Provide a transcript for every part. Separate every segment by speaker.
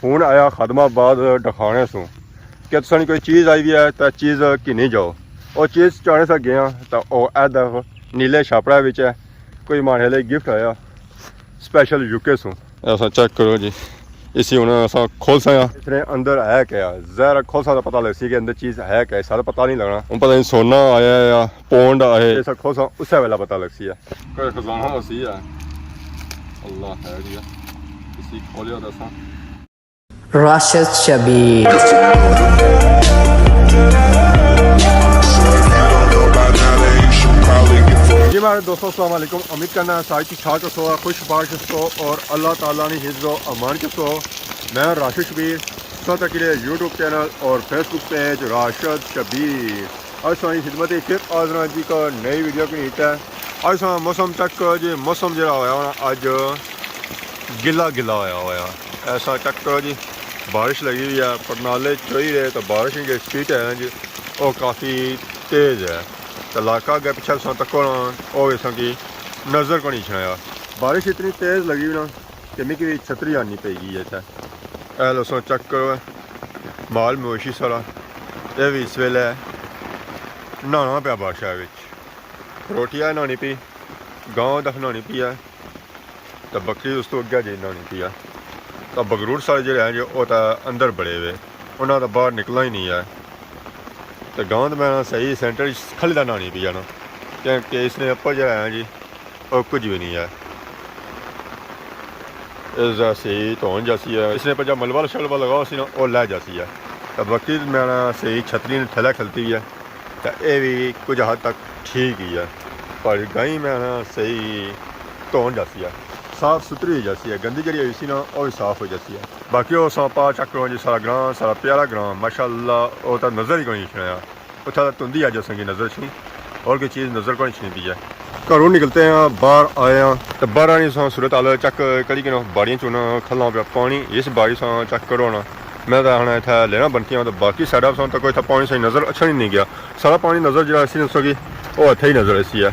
Speaker 1: Phone आया खादमाबाद डखाने सो कि तुसां कोई चीज़ आई हुई है तो चीज़ किन्नी जाओ। और चीज़ चाने से गया तो देखो नीले छापड़ा विच है कोई माने लिए गिफ्ट आया स्पेशल यूके सो। ऐसा चेक करो जी, इसी हूँ असा खोल सा इसने अंदर है क्या जहर खोल सा पता लग सी कि अंदर चीज़ है क्या, सारा पता नहीं लगना। हूँ पता नहीं सोना आया या पौंड आए, ऐसा खोल सा उस वेला पता लग सी है कोई खजाना वसी है। अल्लाह है जी, इसी खोलिया दसा
Speaker 2: Rashid Shabir.
Speaker 1: जी मेरे दोस्तों अस्सलाम वालेकुम, उम्मीद करना है सारी ठीक ठाक हो, खुश बाश हो और अल्लाह ताला ने हिज़्ज़ो अमान के सो। मैं राशिद शबीर सत के यूट्यूब चैनल और फेसबुक पेज राशिद शबीर आज सारी खिदमत फिर आजना जी का नई वीडियो की नीत है। आज सा मौसम चेक करो जी, मौसम जो होया अज गिला गिला होया ऐसा चेक करो जी, बारिश लगी हुई है पर नाले चोई रहे तो बारिश की स्पीड है जी वो काफ़ी तेज़ है। तो इलाका अगर पिछले सा तक वो की नज़र को नहीं छाया, बारिश इतनी तेज़ लगी ना कि मिगी छतरी आनी पेगी है। इतना लोसों चेक करो माल मवेशी सारा ये भी इस वेले नहाना पाया बारिशा रोटियां नहानी पी, गांव तक नहानी पी है तो बकरी उस तो अगे जी नहानी पी है। तो बगरूर सारे जो हैं जो वो तो अंदर बड़े हुए उन्होंने तो बाहर निकलना ही नहीं है। तो गांव तो मैं सही सेंटर खली का नहानी पी जाना क्योंकि इसने अपर जो है जी वो कुछ भी नहीं है। इसका सही धोन जैसी है, इसने पर जब मलबा शलबा लगाओ सी ना वो लै जैसी है। तो बाकी मैं सही छतरी ने थैला खलती है तो ये भी कुछ हद तक ठीक ही है, पर गाई मैं सही धोन जैसी है, साफ सुथरी जैसी है, गंदी जी हुई सी ना वो भी साफ हो जैसी है। बाकी वो सांपा चक्रों जी सारा ग्रां सारा प्यारा ग्रां माशाअल्लाह वो तो नज़र ही कोई नहीं छाया उतना तो धुंधी अज असंगी नज़र छी और कोई चीज़ नज़र को नहीं छींदी है। घरों निकलते हैं बाहर आए हैं तो बाहर आनी सूरत हाल चक करी कि बाड़ियां चूना खल्ला पे पानी इस बाड़ी सा चक करो ना मैं तो हाँ इतना लेना बनती तो बाकी साइड तक कोई पानी सही नज़र अच्छा नहीं गया, सारा पानी नज़र जो इसी दसोगी वो इतना ही नज़र ऐसी है,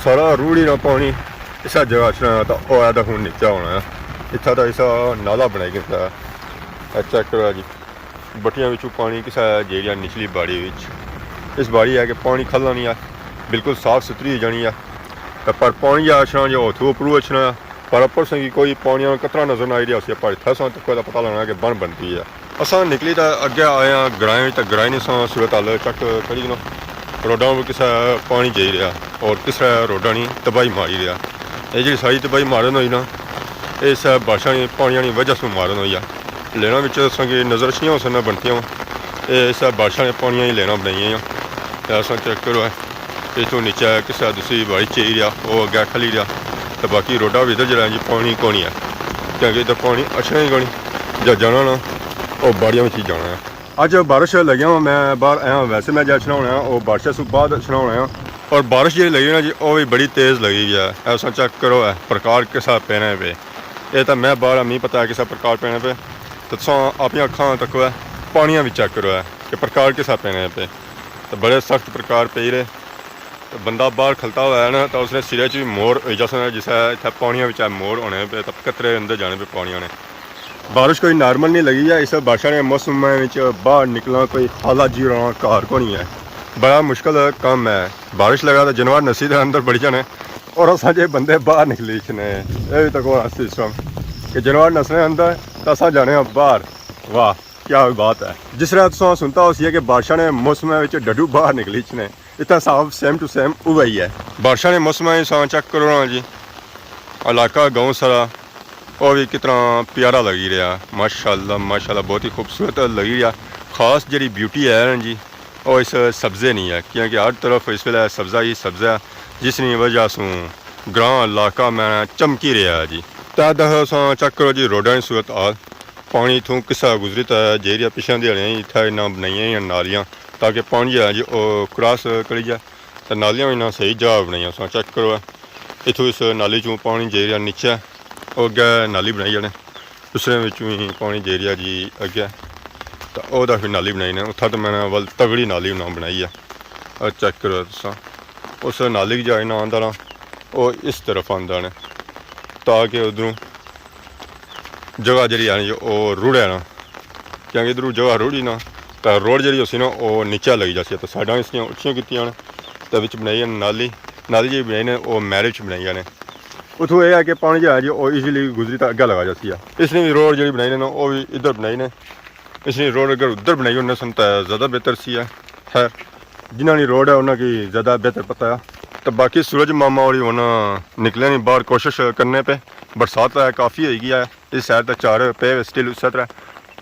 Speaker 1: सारा रूढ़ी ना पानी इस जगह अच्छा तो वह तो हूँ नीचा होना है। इतना तो ऐसा नाला बनाई गया चेक करो जी, बटियां बिचू पानी किसा जेरिया निचली बाड़ी इस बाड़ी है कि पानी खलना नहीं है, बिल्कुल साफ सुथरी हो जानी है। तो पर पानी अछना जो उथू उपरू अछना पर अपर से कोई पानी कतरा नज़र ना आई रहा पर इतना सा तक तो पता लगना कि बन बनती है। असा निकली तो अगे आए हैं ग्राएं तो ग्राएं ने सूरत हाल चक खड़ी ना रोडा पर किसा पानी जाई रहा और किसा रोडा नहीं तबाही मारी रहा। ये जी सारी तबाही मारन हुई ना इस बारिशा पानी की वजह से मारन हुई है। लेना दसांगे नज़र अच्छी हो सकना बनती इस बारिशा ने पानी ही लेना बनाई ऐसा चेक करो इतों नीचे किसा दूसरी बाड़ी चाहिए रहा वो अगे खली रहा। तो बाकी रोडा भी इधर जरा जी पानी को नहीं है क्योंकि इधर पानी अच्छा ही कोनी जब जाना ना वो बाड़ियों में ही जाना है। अज बारिश लगे हुआ मैं बाहर आया, वैसे मैं जब छना वो बारिश से बाद छना और बारिश जी लगी ना जी वो भी बड़ी तेज़ लगी हुई है। ऐसा चेक करो है प्रकार किसा पेने पे ये तो मैं बाहर नहीं पता है किसा प्रकार पेने पे तो अपनी अखा तको है पानिया भी चेक करो है कि प्रकार किसा पेने पे तो बड़े सख्त प्रकार पे रहे। तो बंदा बाहर खलता हुआ है ना तो उसने सिरे भी मोड़ जैसा जिस इतना पानिया भी मोड़ होने पे तब कतरे अंदर जाने पे पानी आने। बारिश कोई नॉर्मल नहीं लगी है, इस बारिशा ने मौसम में बाहर निकलना कोई हालात जी रहा घर को नहीं है, बड़ा मुश्किल काम है। बारिश लगा तो जानवर नसी के अंदर बढ़ जाने और असाजे बंदे बाहर निकली ने ये भी तक सिस्टम कि जानवर नसने अंदर तो असा जाने बाहर। वाह क्या बात है, जिस तरह तुम सुनता हो कि बारिशा ने मौसम में डडू बाहर निकली ने इतना साफ सेम टू सेम वही है। बारिशा ने मौसम चेक करो ना जी इलाका गाँव सारा वो भी कितना प्यारा लगी रहा माशाल्लाह माशाल्लाह बहुत ही खूबसूरत लगी रहा। खास जी ब्यूटी है ना जी वो इस सब्ज़े नहीं है क्योंकि हर तरफ इस वे सब्ज़ा ही सब्ज़ा जिसकी वजह से ग्रां इलाका में चमकी रहा है जी। तो चेक करो जी रोडा की सूरत हाल पानी इतों किसा गुजरी तो जेरिया पिछा दिहाड़ियाँ इतना इन्ना बनाई नालियाँ ताकि पानी है जी वो क्रॉस करी जाए तो नालियाँ भी ना सही जगह बनाई चेक करो इतों इस नाली चूँ पानी जेरिया नीचे वो अगे नाली बनाई जाने दूसरे बिचों ही पानी जेरिया जी अगे तो वह फिर नाली बनाई ने उत्था तो मैंने वल तगड़ी नाली ना बनाई है। चेक करो तुसा उस नाली की जाए ना आंदा ना वो इस तरफ आंदा ने ताकि उधरों ਜਗ੍ਹਾ ਜਿਹੜੀ ਆ ਜੀ ਉਹ ਰੁੜਿਆ ਨਾ, ਕਿਉਂਕਿ ਇੱਧਰੋਂ ਜਗ੍ਹਾ ਰੁੜੀ ਨਾ ਤਾਂ ਰੋਡ ਜਿਹੜੀ ਸੀ ਨਾ ਉਹ ਨੀਚਾ ਲੱਗ ਜਾਂਦੀ ਤਾਂ ਸਾਈਡਾਂ ਇਸਦੀਆਂ ਉੱਚੀਆਂ ਕੀਤੀਆਂ ਨੇ ਤੇ ਵਿੱਚ ਬਣਾਈ ਨਾਲੀ ਜਿਹੜੀ ਬਣਾਈ ਨੇ ਉਹ ਮੈਰਿਜ ਬਣਾਈਆਂ ਨੇ। ਉੱਥੋਂ ਇਹ ਹੈ ਕਿ ਪਾਣੀ ਜਿਹੜਾ ਜੀ ਉਹ ਈਜ਼ੀਲੀ ਗੁਜ਼ਰੀ ਤਾਂ ਅੱਗੇ ਲਗਾ ਜਾਂਦੀ ਆ। ਇਸ ਲਈ ਵੀ ਰੋਡ ਜਿਹੜੀ ਬਣਾਈ ਨੇ ਨਾ ਉਹ ਵੀ ਇੱਧਰ ਬਣਾਈ ਨੇ, ਇਸ ਲਈ ਰੋਡ ਅਗਰ ਉੱਧਰ ਬਣਾਈ ਉਹਨੇ ਸਨ ਤਾਂ ਜ਼ਿਆਦਾ ਬਿਹਤਰ ਸੀ ਹੈ। ਖੈਰ ਜਿਨ੍ਹਾਂ ਦੀ ਰੋਡ ਹੈ ਉਹਨਾਂ ਕੀ ਜ਼ਿਆਦਾ ਬਿਹਤਰ ਪਤਾ ਹੈ। तो बाकी सूरज मामा और हूँ निकले नहीं बाहर, कोशिश करने पे बरसात है काफ़ी हो गई है इस साइड तक चार पे स्टिल उस तरह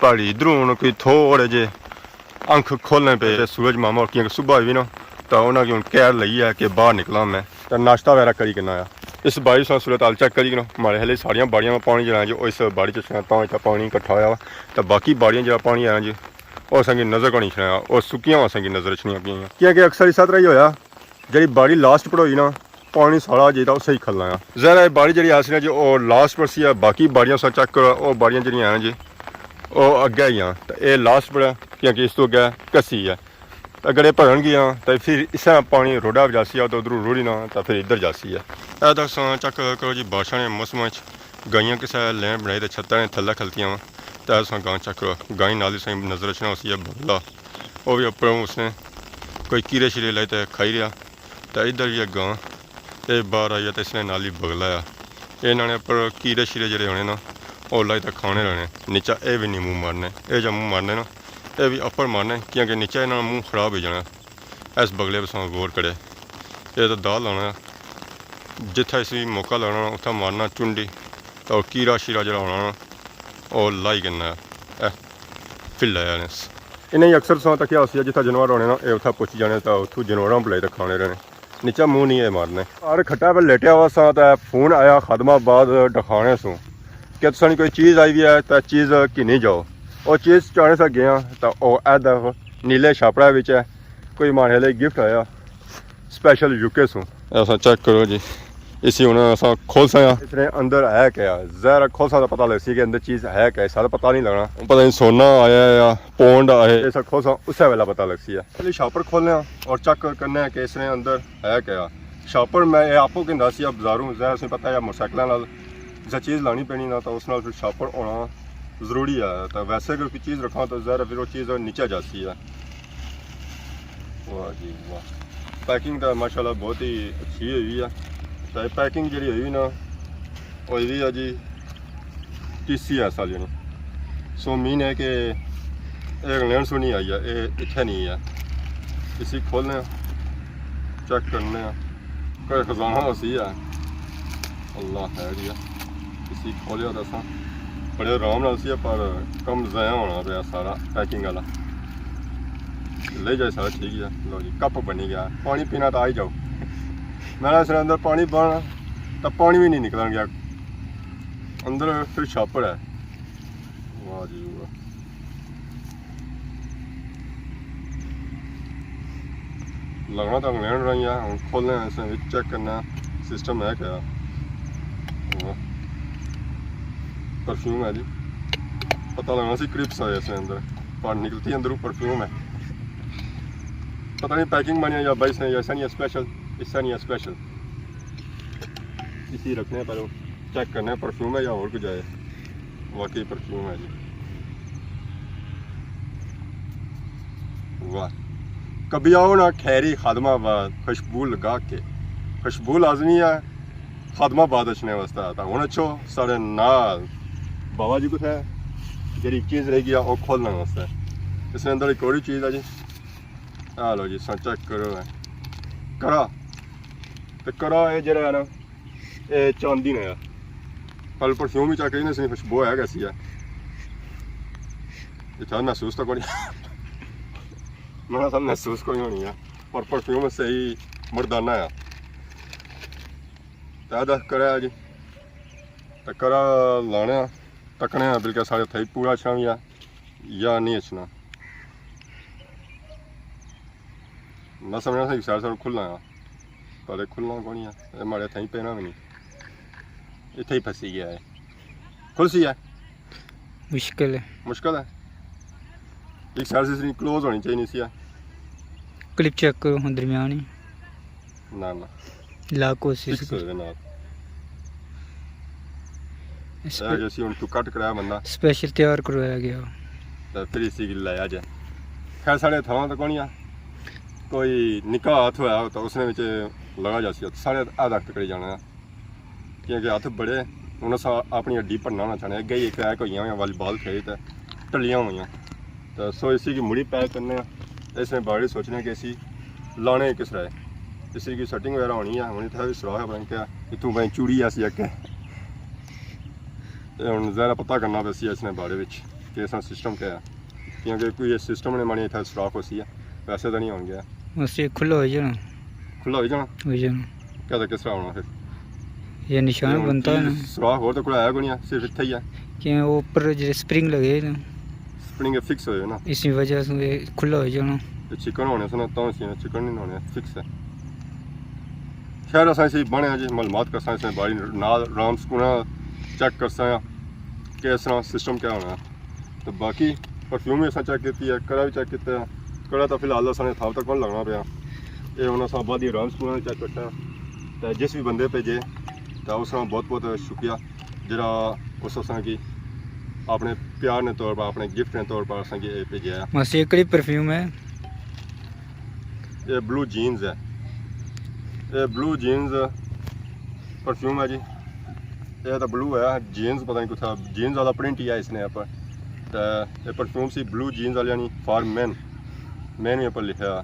Speaker 1: पहाड़ी इधरों हूँ कोई थोड़े जे अंख खोलने पे सूरज मामा और क्योंकि सुबह भी ना तो उन्होंने हूँ कैर लई है कि बाहर निकला मैं तो नाश्ता वगैरह करी करना आया। इस बाड़ी से सूरत हाल चेक करी ना मारे हले सारिया बाड़ियों में पानी जो जो इस बाड़ी च पानी इकट्ठा होया वा तो बाकी बाड़ियाँ जो पानी आया जी और संगी नज़र को नहीं छड़िया और सुक्कियां वा संगी नज़र छड़ियां पियाँ क्योंकि अक्सर इस तरह ही होया जी बाड़ी लास्ट पर होई ना पानी सारा जी सही खलना है। ज़रा बाड़ी जी आसी ना जी और लास्ट पर सी है, बाकी बाड़ियाँ सा चेक करो और बाड़ियाँ जी हैं जी वो अगे ही हैं तो ये लास्ट पर है क्योंकि इस तो अगे कसी है। अगर ये भरन गया तो फिर इस पानी रोडा जासी है तो उधरों रुड़ी ना तो फिर इधर जासी है। यह दस चेक करो जी बारिशा ने मौसम गाइयाँ किसी लैन बनाई तो छत्ता ने थल्ले खलतियाँ वा तो अस गां चेक करो गाय नाली सही नज़र रचना उसी है बगला वो भी उपर उसने कोई कीड़े शीरे लाए तो खाई रहा तो इधर भी है गां ये बाहर आई है तो इसने नाली बगला आ इन्होंने उपर कीड़े शीरे जोड़े होने ना वो लाए तो खाने रहने नीचा ये भी नहीं मूँह मारने ये जो मूँह मारने ना ये भी अपर मारने क्योंकि नीचा इन्होंने मूँह खराब हो जाना। इस बगले पर गौर करे ये तो दाल लाना जिथे इसी मौका लाना उत्थे मारना चुंडी तो कीड़ा शीरा जो होना ना वो लाई करना फिर लाया ने इन्हें अक्सर सौ तक क्या जिथे जानवर होने ना ये उत्थे पुछ जाने तो उतों जानवरों बुलाई तो खाने रहने नीचा मुँह नहीं है मारने। और खट्टा पर लेटिया हुआ सा तो फोन आया खदमाबाद डखाने सो कि तुम कोई चीज़ आई हुई है तो चीज़ किनी जाओ और चीज़ चाने से गया तो वह ऐ नीले छापड़ा विच है कोई माने लिए गिफ्ट आया स्पैशल यूके सो ऐसा चेक करो जी इसी हूँ असा खोल सा इसने अंदर है क्या जहर खोल सा पता लग सी कि अंदर चीज़ है क्या सारा पता नहीं लगना पता नहीं सोना आया या पोंड आए ऐसा खोल सा उस वेला पता लग सी है। पहले शॉपर खोलने और चेक करने कि इसने अंदर है क्या शॉपर मैं आपको कहता सी बाजारों जहर से पता है मोटरसाइकिलों जिस चीज़ लानी पैनी ना तो उस नाल फिर शॉपर होना जरूरी है तो वैसे अगर कोई चीज़ रखा तो जहर फिर वो चीज़ नीचे जाती है। वाह जी वाह पैकिंग तो माशाल्लाह बहुत ही अच्छी हुई है तो पैकिंग जी हुई ना वो भी है जी टीसी है साल जी सो मीन है कि इंग्लैंड से नहीं आई है ये इतने नहीं है इसी खोलने चेक करने कोई खजाना वसी है अल्लाह खैर जी इसी खोलिया तो असा बड़े आराम नाल सी पर कम ज़ाया होना पाया सारा पैकिंग वाला ले जाए सारा ठीक है। लो जी कप बनी गया पानी पीना तो आ ही जाओ मैंने इसने अंदर पानी बना तो पानी भी नहीं निकलन गया अंदर फिर छापड़ है। वाह जी वाह लगना तो इंग्लैंड रही है हम खोलने इसमें चेक करना सिस्टम है क्या। परफ्यूम है जी पता लगना सी क्रिप्स है इसके अंदर पानी निकलती है अंदर परफ्यूम है पता नहीं पैकिंग बनी है या बाइस है या ऐसा नहीं है स्पेशल इससे नहीं है स्पेशल इसी रखने पर चेक करना है परफ्यूम है या और कुछ है वाकई परफ्यूम है जी। वाह कभी आओ ना खैरी खादमाबाद खुशबू लगा के खुशबू लाजमी है खादमाबाद अच्छने वास्ते आता हूँ अच्छो साढ़े नाल बाबा जी कुछ है जी चीज़ रह गया वो खोलने वास्ते इसके अंदर एक और चीज़ है जी आ लो जी चेक करो है करा तो करा ये जरा है ना ये चांदी ने कल परफ्यूम ही चेक करी ना खुशबू है कैसी है ये महसूस तो कोई मैं सब महसूस कोई होनी है पर परफ्यूम सही मर्दाना है तो करा जी तो करा लाने तकने बिल्कुल सारे थे पूरा अच्छा भी है या नहीं अच्छा मैं समझना था सारे सारे खुलना है पर खुलना कौन है हमारे थे पहना भी नहीं इतने ही फंसी गया है खुल सी है
Speaker 2: मुश्किल
Speaker 1: है एक साइड से क्लोज होनी चाहिए नहीं सी है
Speaker 2: क्लिप चेक करो हम दरमियानी
Speaker 1: ना ना
Speaker 2: ला कोशिश
Speaker 1: फिक्स हो जाए ना ਇਹ ਜੇ ਅਸੀਂ ਹੁਣ ਤੂੰ ਕੱਟ ਕਰਾਇਆ ਬੰਦਾ
Speaker 2: ਸਪੈਸ਼ਲ ਤਿਆਰ ਕਰਵਾਇਆ ਗਿਆ।
Speaker 1: ਤਾਂ ਫਿਰ ਇਸੀ ਲਾਇਆ ਜਾ ਖੈਰ ਸਾਡੇ ਥਾਵਾਂ ਤਾਂ ਕੋਣੀਆਂ ਕੋਈ ਨਿਕਾਹ ਹੱਥ ਹੋਇਆ ਤਾਂ ਉਸਨੇ ਵਿੱਚ ਲਗਾ ਜਾ ਸੀ ਸਾਰੇ ਆਧਾ ਕਰੀ ਜਾਣਾ ਕਿਉਂਕਿ ਹੱਥ ਬੜੇ ਹੁਣ ਅਸਾਂ ਆਪਣੀ ਅੱਡੀ ਭੰਨਣਾ ਨਾ ਚਾਹਣੇ ਅੱਗੇ ਹੀ ਇੱਕ ਐਕ ਹੋਈਆਂ ਹੋਈਆਂ ਵਾਲੀਬਾਲ ਖੇਡ ਤੇ ਟੱਲੀਆਂ ਹੋਈਆਂ ਤਾਂ ਸੋ ਇਸੀ की मुड़ी पैक करने इसमें बाड़ी सोचने कि इसी लाने किस तरह है इसी की सेटिंग वगैरह होनी है होनी था सुराख है बैंक इतों बैंक चूड़ी ऐसी अगे हम ज़रा पता करना वैसी इसने बारे में कि इसका सिस्टम क्या है क्योंकि कोई सिस्टम ने मानी था सुराख होती है वैसे तो नहीं हो गया
Speaker 2: बस ये खुला हो जाना,
Speaker 1: खुला हो जाना
Speaker 2: हो जाना।
Speaker 1: क्या था किस तरह होना फिर
Speaker 2: ये निशान बनता है ना
Speaker 1: सुराख और तो कोई आया कोई नहीं सिर्फ इतना ही है
Speaker 2: कि वो ऊपर जो स्प्रिंग लगे ना
Speaker 1: स्प्रिंग फिक्स हो ना
Speaker 2: इसी वजह से ये खुला हो जाना।
Speaker 1: ਤੇ ਚਿਕਨ ਹੋਣੇ ਸਨ ਤਾਂ ਸੀ ਚਿਕਨ ਨਹੀਂ ਹੋਣੇ ਫਿਕਸ ਹੈ ਖੈਰ ਅਸਾਂ ਇਸੇ ਬਣੇ ਜੀ ਮਾਲੂਮਾਤ ਕਰਸਾਂ ਇਸੇ ਬਾਰੀ ਨਾਲ ਰਾਮ ਸਕੂਨਾ ਚੈੱਕ ਕਰਸਾਂ ਕਿ ਇਸ ਤਰ੍ਹਾਂ ਸਿਸਟਮ ਕਿਆ ਹੋਣਾ ਤੇ ਬਾਕੀ ਪਰਫਿਊਮ ਵੀ ਅਸਾਂ ਚੈੱਕ ਕੀਤੀ ਹੈ ਕੜਾ ਵੀ ਚੈੱਕ ਕੀਤਾ ਕੜਾ ਤਾਂ ਫਿਲਹਾਲ ਅਸਾਂ ਨੇ ਥਾਂ ਤੱਕ ਕੋਲ ਲੱਗਣਾ ਪਿਆ ਇਹ ਹੁਣ ਅਸਾਂ ਬਾਦੀ ਰਾਮ ਸਕੂਨਾ ਚੈੱਕ ਕਰਤਾ ਤੇ ਜਿਸ ਵੀ ਬੰਦੇ ਭੇਜੇ ਤਾਂ ਉਸ ਦਾ ਬਹੁਤ ਬਹੁਤ ਸ਼ੁਕਰੀਆ ਜਿਹੜਾ ਉਸ ਅਸਾਂ ਕੀ अपने प्यार ने तौर पर अपने गिफ्ट ने तौर पर असां ये भेजा है
Speaker 2: बस एक ही परफ्यूम है।
Speaker 1: ये ब्लू जीन्स है ये ब्लू जीन्स परफ्यूम है जी ये तो ब्लू है जीन्स पता नहीं कुछ जीन्स वाला प्रिंट ही है इसने यहाँ पर तो ये परफ्यूम सी ब्लू जीन्स वाली यानी फॉर मैन मैन यहाँ पर लिखा है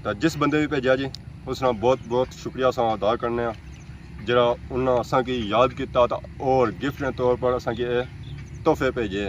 Speaker 1: तो जिस बंदे भी भेजा जी उसने बहुत बहुत शुक्रिया असां अदा करने जरा उन्हें असां की याद किया और गिफ्ट ने तौर पर असां की तोहफे भेजे